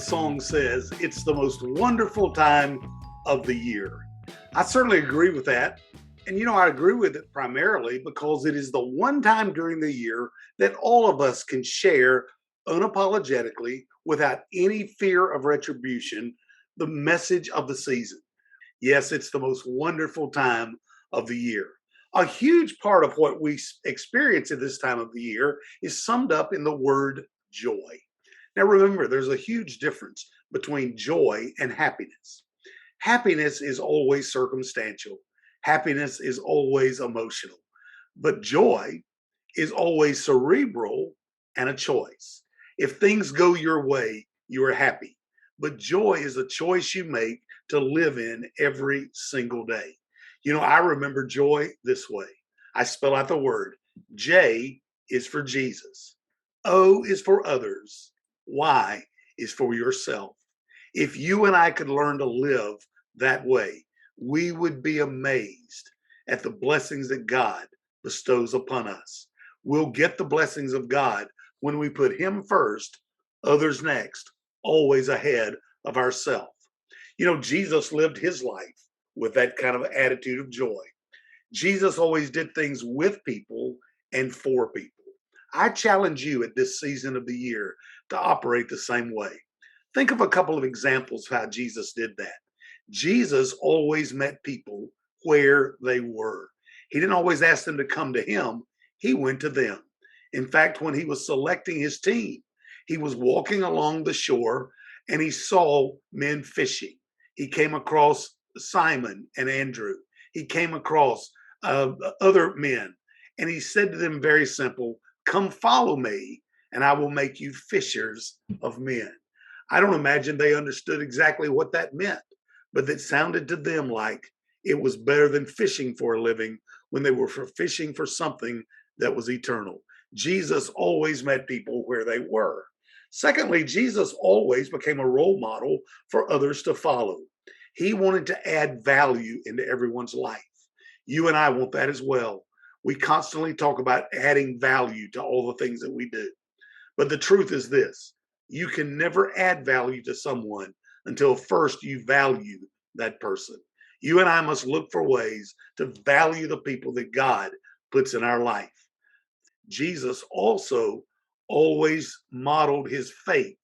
song says, it's the most wonderful time of the year. I certainly agree with that. And I agree with it primarily because it is the one time during the year that all of us can share unapologetically, without any fear of retribution, the message of the season. Yes, it's the most wonderful time of the year. A huge part of what we experience at this time of the year is summed up in the word joy. Now, remember, there's a huge difference between joy and happiness. Happiness is always circumstantial, happiness is always emotional, but joy is always cerebral and a choice. If things go your way, you are happy, but joy is a choice you make to live in every single day. I remember joy this way. I spell out the word. J is for Jesus. O is for others. Y is for yourself. If you and I could learn to live that way, we would be amazed at the blessings that God bestows upon us. We'll get the blessings of God when we put Him first, others next, always ahead of ourselves. Jesus lived His life with that kind of attitude of joy. Jesus always did things with people and for people. I challenge you at this season of the year to operate the same way. Think of a couple of examples of how Jesus did that. Jesus always met people where they were. He didn't always ask them to come to Him, He went to them. In fact, when He was selecting His team, He was walking along the shore and He saw men fishing. He came across Simon and Andrew. He came across other men, and He said to them very simple, come follow me and I will make you fishers of men. I don't imagine they understood exactly what that meant, but it sounded to them like it was better than fishing for a living when they were fishing for something that was eternal. Jesus always met people where they were. Secondly, Jesus always became a role model for others to follow. He wanted to add value into everyone's life. You and I want that as well. We constantly talk about adding value to all the things that we do. But the truth is this: you can never add value to someone until first you value that person. You and I must look for ways to value the people that God puts in our life. Jesus also always modeled His faith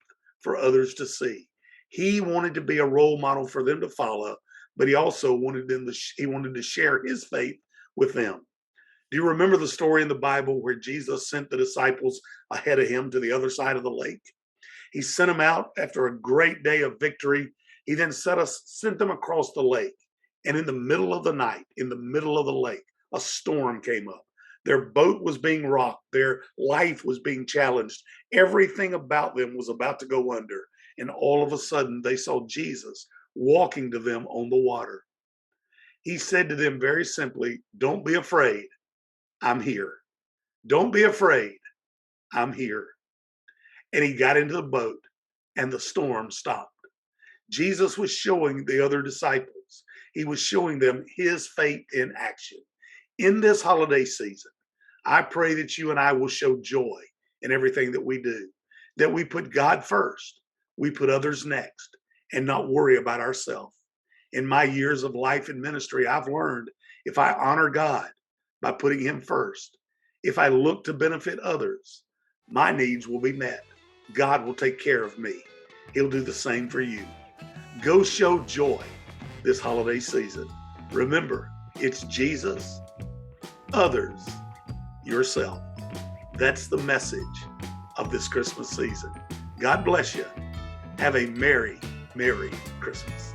for others to see. He wanted to be a role model for them to follow, but He also wanted to share His faith with them. Do you remember the story in the Bible where Jesus sent the disciples ahead of Him to the other side of the lake? He sent them out after a great day of victory. He then sent them across the lake. And in the middle of the night, in the middle of the lake, a storm came up. Their boat was being rocked. Their life was being challenged. Everything about them was about to go under. And all of a sudden, they saw Jesus walking to them on the water. He said to them very simply, don't be afraid. I'm here. Don't be afraid. I'm here. And He got into the boat and the storm stopped. Jesus was showing the other disciples, He was showing them His faith in action. In this holiday season, I pray that you and I will show joy in everything that we do, that we put God first, we put others next, and not worry about ourselves. In my years of life and ministry, I've learned if I honor God by putting Him first, if I look to benefit others, my needs will be met. God will take care of me. He'll do the same for you. Go show joy this holiday season. Remember, it's Jesus, others, yourself. That's the message of this Christmas season. God bless you. Have a Merry, Merry Christmas.